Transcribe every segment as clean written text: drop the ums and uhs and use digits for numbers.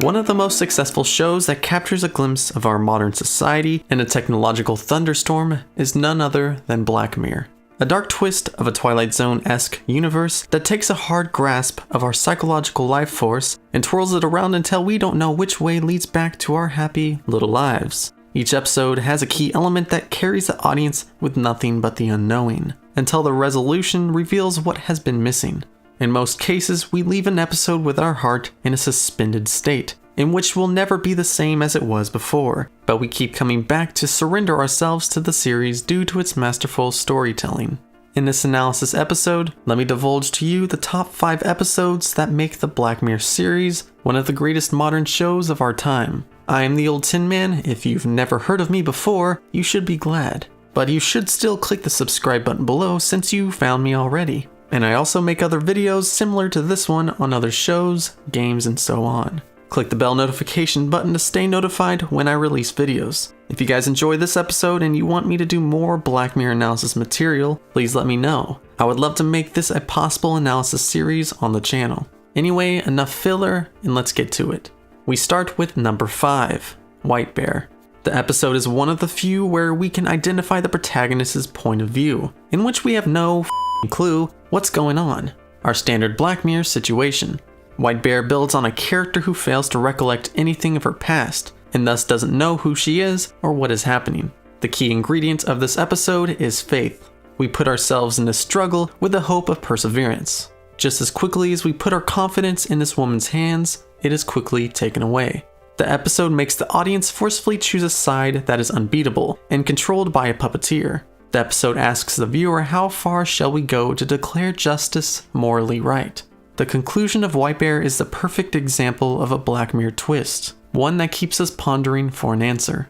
One of the most successful shows that captures a glimpse of our modern society in a technological thunderstorm is none other than Black Mirror. A dark twist of a Twilight Zone-esque universe that takes a hard grasp of our psychological life force and twirls it around until we don't know which way leads back to our happy little lives. Each episode has a key element that carries the audience with nothing but the unknowing, until the resolution reveals what has been missing. In most cases, we leave an episode with our heart in a suspended state, in which will never be the same as it was before, but we keep coming back to surrender ourselves to the series due to its masterful storytelling. In this analysis episode, let me divulge to you the top 5 episodes that make the Black Mirror series one of the greatest modern shows of our time. I am the Old Tin Man. If you've never heard of me before, you should be glad. But you should still click the subscribe button below since you found me already. And I also make other videos similar to this one on other shows, games, and so on. Click the bell notification button to stay notified when I release videos. If you guys enjoy this episode and you want me to do more Black Mirror analysis material, please let me know. I would love to make this a possible analysis series on the channel. Anyway, enough filler, and let's get to it. We start with number 5, White Bear. The episode is one of the few where we can identify the protagonist's point of view, in which we have no clue what's going on. Our standard Black Mirror situation. White Bear builds on a character who fails to recollect anything of her past, and thus doesn't know who she is or what is happening. The key ingredient of this episode is faith. We put ourselves in a struggle with the hope of perseverance. Just as quickly as we put our confidence in this woman's hands, it is quickly taken away. The episode makes the audience forcefully choose a side that is unbeatable and controlled by a puppeteer. The episode asks the viewer, how far shall we go to declare justice morally right? The conclusion of White Bear is the perfect example of a Black Mirror twist, one that keeps us pondering for an answer.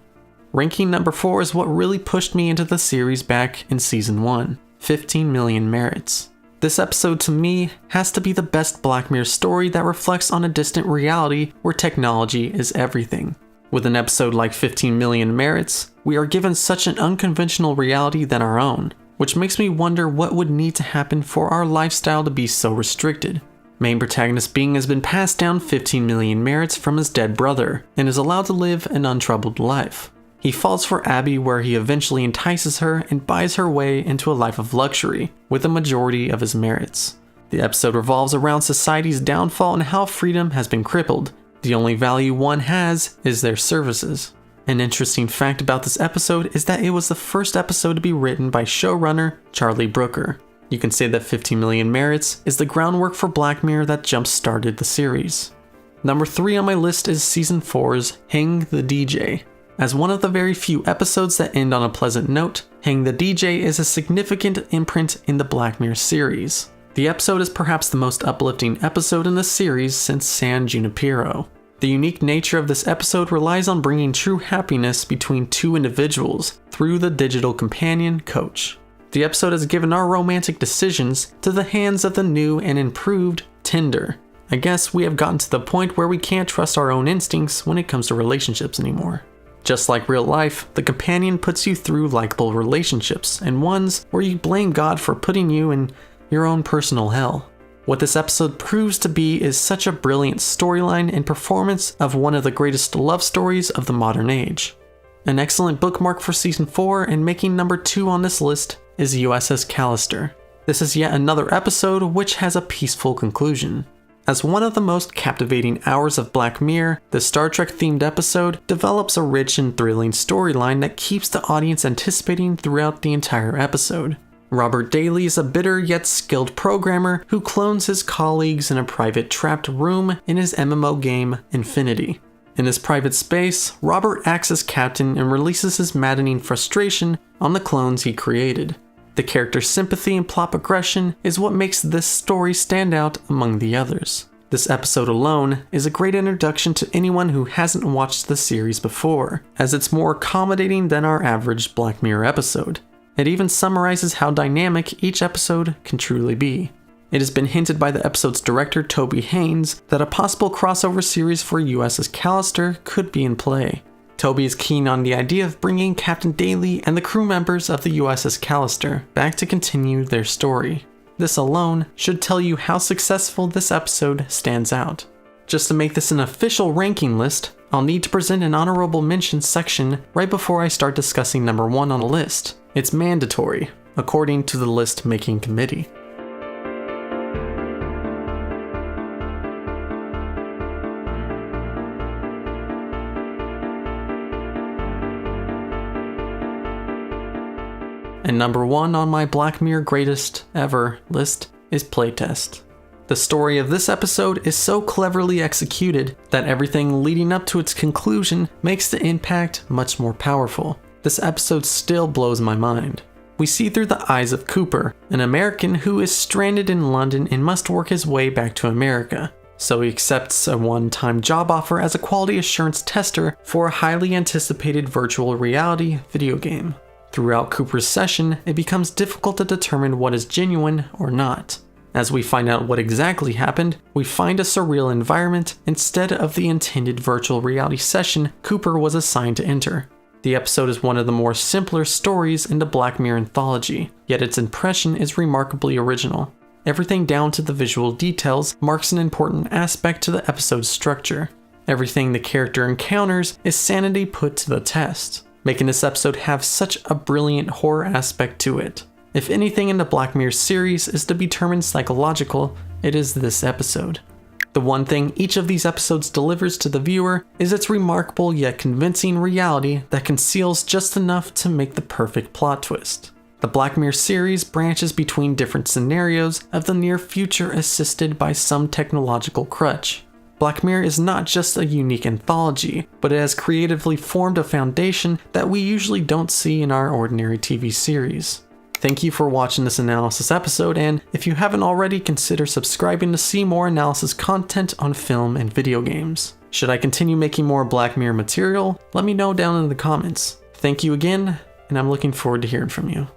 Ranking number 4 is what really pushed me into the series back in season 1, 15 Million Merits. This episode to me has to be the best Black Mirror story that reflects on a distant reality where technology is everything. With an episode like 15 Million Merits, we are given such an unconventional reality than our own, which makes me wonder what would need to happen for our lifestyle to be so restricted. Main protagonist Bing has been passed down 15 million merits from his dead brother, and is allowed to live an untroubled life. He falls for Abby, where he eventually entices her and buys her way into a life of luxury, with a majority of his merits. The episode revolves around society's downfall and how freedom has been crippled. The only value one has is their services. An interesting fact about this episode is that it was the first episode to be written by showrunner Charlie Brooker. You can say that 15 Million Merits is the groundwork for Black Mirror that jump-started the series. Number 3 on my list is Season 4's Hang the DJ. As one of the very few episodes that end on a pleasant note, Hang the DJ is a significant imprint in the Black Mirror series. The episode is perhaps the most uplifting episode in the series since San Junipero. The unique nature of this episode relies on bringing true happiness between two individuals through the digital companion coach. The episode has given our romantic decisions to the hands of the new and improved Tinder. I guess we have gotten to the point where we can't trust our own instincts when it comes to relationships anymore. Just like real life, the companion puts you through likable relationships and ones where you blame God for putting you in your own personal hell. What this episode proves to be is such a brilliant storyline and performance of one of the greatest love stories of the modern age. An excellent bookmark for Season 4 and making number 2 on this list is USS Callister. This is yet another episode which has a peaceful conclusion. As one of the most captivating hours of Black Mirror, the Star Trek themed episode develops a rich and thrilling storyline that keeps the audience anticipating throughout the entire episode. Robert Daly is a bitter yet skilled programmer who clones his colleagues in a private trapped room in his MMO game Infinity. In this private space, Robert acts as captain and releases his maddening frustration on the clones he created. The character's sympathy and plot progression is what makes this story stand out among the others. This episode alone is a great introduction to anyone who hasn't watched the series before, as it's more accommodating than our average Black Mirror episode. It even summarizes how dynamic each episode can truly be. It has been hinted by the episode's director Toby Haynes that a possible crossover series for USS Callister could be in play. Toby is keen on the idea of bringing Captain Daly and the crew members of the USS Callister back to continue their story. This alone should tell you how successful this episode stands out. Just to make this an official ranking list, I'll need to present an honorable mention section right before I start discussing number 1 on the list. It's mandatory, according to the list making committee. And number 1 on my Black Mirror greatest ever list is Playtest. The story of this episode is so cleverly executed that everything leading up to its conclusion makes the impact much more powerful. This episode still blows my mind. We see through the eyes of Cooper, an American who is stranded in London and must work his way back to America. So he accepts a one-time job offer as a quality assurance tester for a highly anticipated virtual reality video game. Throughout Cooper's session, it becomes difficult to determine what is genuine or not. As we find out what exactly happened, we find a surreal environment instead of the intended virtual reality session Cooper was assigned to enter. The episode is one of the more simpler stories in the Black Mirror anthology, yet its impression is remarkably original. Everything down to the visual details marks an important aspect to the episode's structure. Everything the character encounters is sanity put to the test, making this episode have such a brilliant horror aspect to it. If anything in the Black Mirror series is to be termed psychological, it is this episode. The one thing each of these episodes delivers to the viewer is its remarkable yet convincing reality that conceals just enough to make the perfect plot twist. The Black Mirror series branches between different scenarios of the near future assisted by some technological crutch. Black Mirror is not just a unique anthology, but it has creatively formed a foundation that we usually don't see in our ordinary TV series. Thank you for watching this analysis episode, and if you haven't already, consider subscribing to see more analysis content on film and video games. Should I continue making more Black Mirror material? Let me know down in the comments. Thank you again, and I'm looking forward to hearing from you.